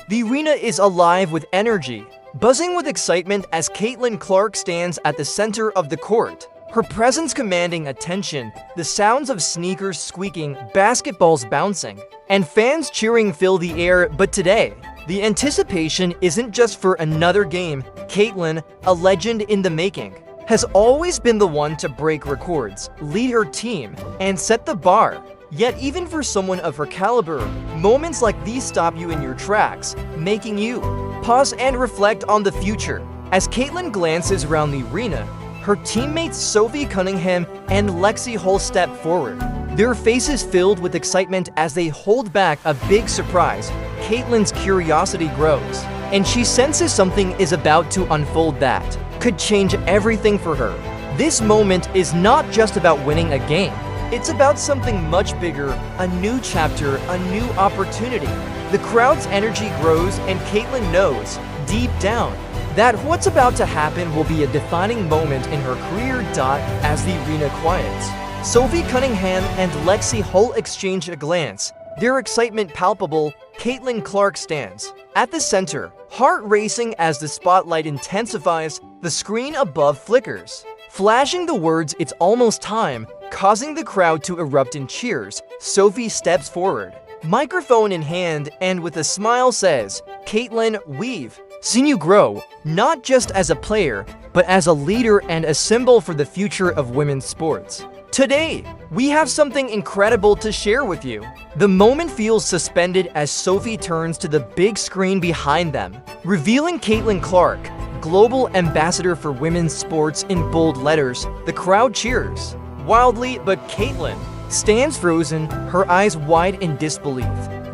The arena is alive with energy, buzzing with excitement as Caitlin Clark stands at the center of the court. Her presence commanding attention, the sounds of sneakers squeaking, basketballs bouncing, and fans cheering fill the air. But today, the anticipation isn't just for another game. Caitlin, a legend in the making, has always been the one to break records, lead her team, and set the bar. Yet even for someone of her caliber, moments like these stop you in your tracks, making you pause and reflect on the future. As Caitlin glances around the arena, her teammates Sophie Cunningham and Lexi Hull step forward, their faces filled with excitement as they hold back a big surprise. Caitlin's curiosity grows, and she senses something is about to unfold that could change everything for her. This moment is not just about winning a game. It's about something much bigger, a new chapter, a new opportunity. The crowd's energy grows, and Caitlin knows, deep down, that what's about to happen will be a defining moment in her career. As the arena quiets, Sophie Cunningham and Lexi Hull exchange a glance, their excitement palpable. Caitlin Clark stands at the center, heart racing as the spotlight intensifies. The screen above flickers, flashing the words "It's almost time," causing the crowd to erupt in cheers. Sophie steps forward, microphone in hand, and with a smile says, "Caitlin, we've seen you grow, not just as a player, but as a leader and a symbol for the future of women's sports. Today, we have something incredible to share with you." The moment feels suspended as Sophie turns to the big screen behind them, revealing Caitlin Clark, Global Ambassador for Women's Sports, in bold letters. The crowd cheers wildly, but Caitlin stands frozen, her eyes wide in disbelief.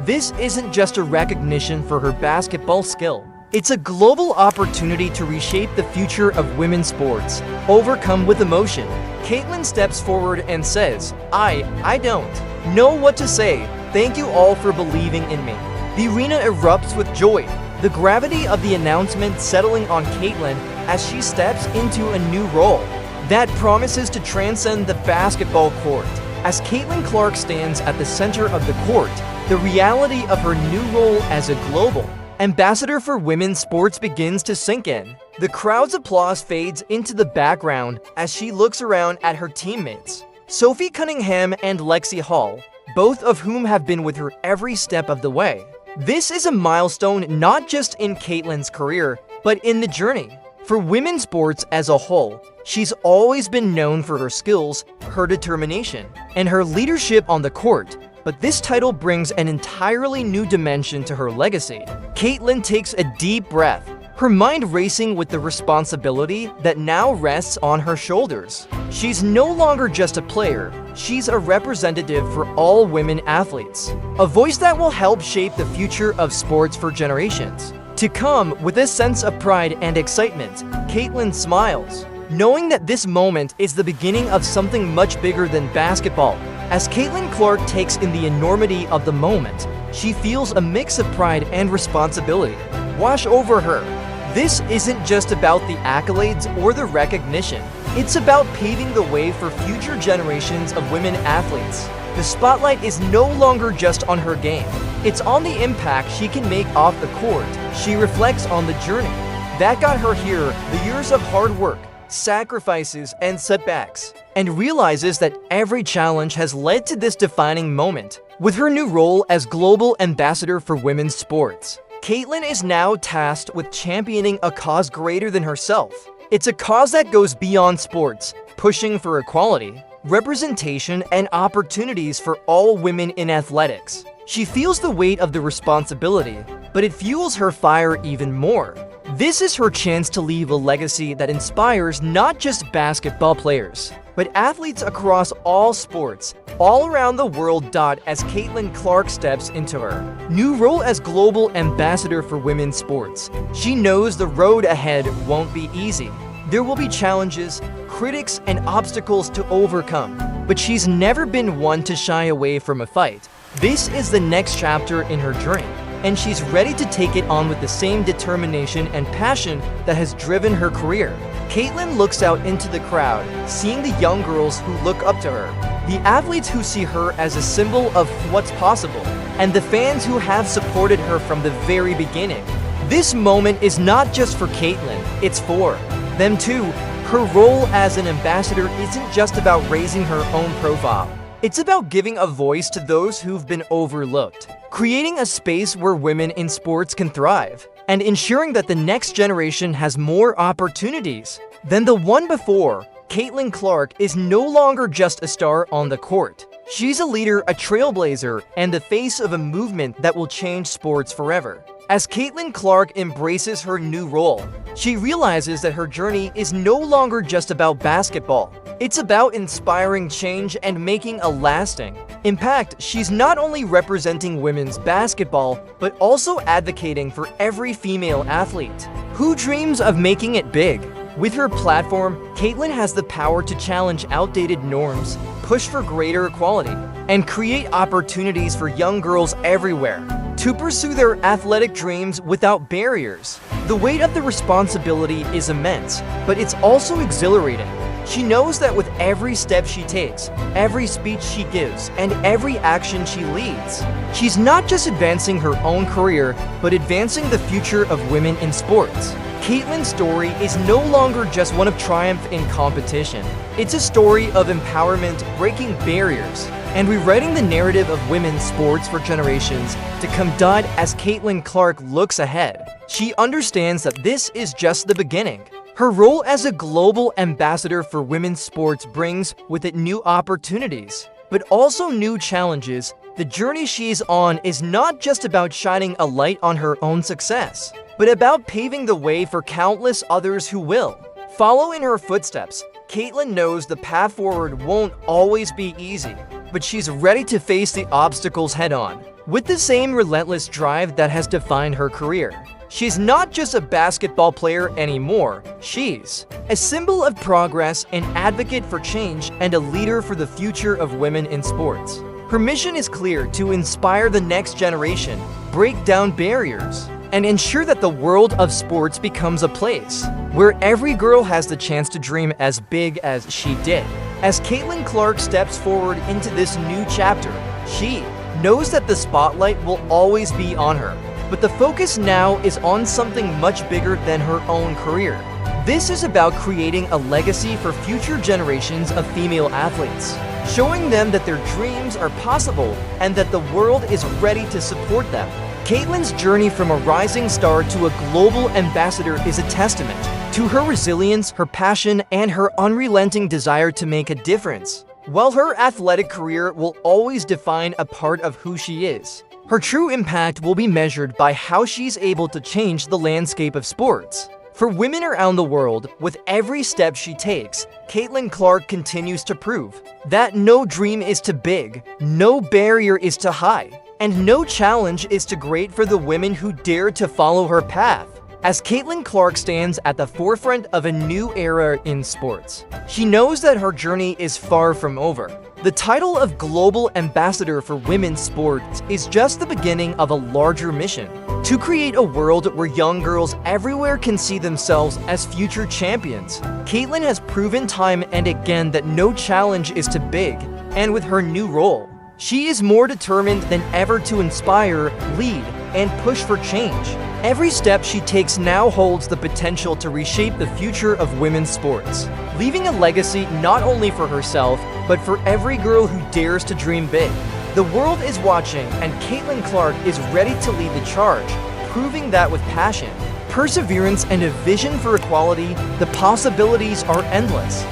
This isn't just a recognition for her basketball skill. It's a global opportunity to reshape the future of women's sports. Overcome with emotion, Caitlin steps forward and says, I don't know what to say. Thank you all for believing in me." The arena erupts with joy, the gravity of the announcement settling on Caitlin as she steps into a new role that promises to transcend the basketball court. As Caitlin Clark stands at the center of the court, the reality of her new role as a global ambassador for women's sports begins to sink in. The crowd's applause fades into the background as she looks around at her teammates, Sophie Cunningham and Lexi Hull, both of whom have been with her every step of the way. This is a milestone not just in Caitlin's career, but in the journey. For women's sports as a whole, she's always been known for her skills, her determination, and her leadership on the court. But this title brings an entirely new dimension to her legacy. Caitlin takes a deep breath, her mind racing with the responsibility that now rests on her shoulders. She's no longer just a player, she's a representative for all women athletes, a voice that will help shape the future of sports for generations to come. With a sense of pride and excitement, Caitlin smiles, knowing that this moment is the beginning of something much bigger than basketball. As Caitlin Clark takes in the enormity of the moment, she feels a mix of pride and responsibility wash over her. This isn't just about the accolades or the recognition. It's about paving the way for future generations of women athletes. The spotlight is no longer just on her game. It's on the impact she can make off the court. She reflects on the journey that got her here, the years of hard work, sacrifices, and setbacks, and realizes that every challenge has led to this defining moment. With her new role as Global Ambassador for Women's Sports, Caitlin is now tasked with championing a cause greater than herself. It's a cause that goes beyond sports, pushing for equality, representation, and opportunities for all women in athletics. She feels the weight of the responsibility, but it fuels her fire even more. This is her chance to leave a legacy that inspires not just basketball players, but athletes across all sports, all around the world. As Caitlin Clark steps into her new role as Global Ambassador for Women's Sports, she knows the road ahead won't be easy. There will be challenges, critics, and obstacles to overcome, but she's never been one to shy away from a fight. This is the next chapter in her journey, and she's ready to take it on with the same determination and passion that has driven her career. Caitlin looks out into the crowd, seeing the young girls who look up to her, the athletes who see her as a symbol of what's possible. and the fans who have supported her from the very beginning. This moment is not just for Caitlyn, it's for them too. Her role as an ambassador isn't just about raising her own profile. It's about giving a voice to those who've been overlooked, creating a space where women in sports can thrive, and ensuring that the next generation has more opportunities than the one before. Caitlyn Clark is no longer just a star on the court. She's a leader, a trailblazer, and the face of a movement that will change sports forever. As Caitlyn Clark embraces her new role, she realizes that her journey is no longer just about basketball. It's about inspiring change and making a lasting impact. She's not only representing women's basketball, but also advocating for every female athlete who dreams of making it big. With her platform, Caitlyn has the power to challenge outdated norms, push for greater equality, and create opportunities for young girls everywhere to pursue their athletic dreams without barriers. The weight of the responsibility is immense, but it's also exhilarating. She knows that with every step she takes, every speech she gives, and every action she leads, she's not just advancing her own career, but advancing the future of women in sports. Caitlyn's story is no longer just one of triumph in competition. It's a story of empowerment, breaking barriers, and rewriting the narrative of women's sports for generations to come. As Caitlyn Clark looks ahead, she understands that this is just the beginning. Her role as a global ambassador for women's sports brings with it new opportunities, but also new challenges. The journey she's on is not just about shining a light on her own success, but about paving the way for countless others who will follow in her footsteps. Caitlyn knows the path forward won't always be easy, but she's ready to face the obstacles head-on with the same relentless drive that has defined her career. She's not just a basketball player anymore. She's a symbol of progress, an advocate for change, and a leader for the future of women in sports. Her mission is clear: to inspire the next generation, break down barriers, and ensure that the world of sports becomes a place where every girl has the chance to dream as big as she did. As Caitlyn Clark steps forward into this new chapter, she knows that the spotlight will always be on her, but the focus now is on something much bigger than her own career. This is about creating a legacy for future generations of female athletes, showing them that their dreams are possible and that the world is ready to support them. Caitlyn's journey from a rising star to a global ambassador is a testament to her resilience, her passion, and her unrelenting desire to make a difference. While her athletic career will always define a part of who she is, her true impact will be measured by how she's able to change the landscape of sports for women around the world. With every step she takes, Caitlyn Clark continues to prove that no dream is too big, no barrier is too high, and no challenge is too great for the women who dare to follow her path. As Caitlyn Clark stands at the forefront of a new era in sports, she knows that her journey is far from over. The title of Global Ambassador for Women's Sports is just the beginning of a larger mission: to create a world where young girls everywhere can see themselves as future champions. Caitlyn has proven time and again that no challenge is too big, and with her new role, she is more determined than ever to inspire, lead, and push for change. Every step she takes now holds the potential to reshape the future of women's sports, leaving a legacy not only for herself, but for every girl who dares to dream big. The world is watching, and Caitlyn Clark is ready to lead the charge, proving that with passion, perseverance, and a vision for equality, the possibilities are endless.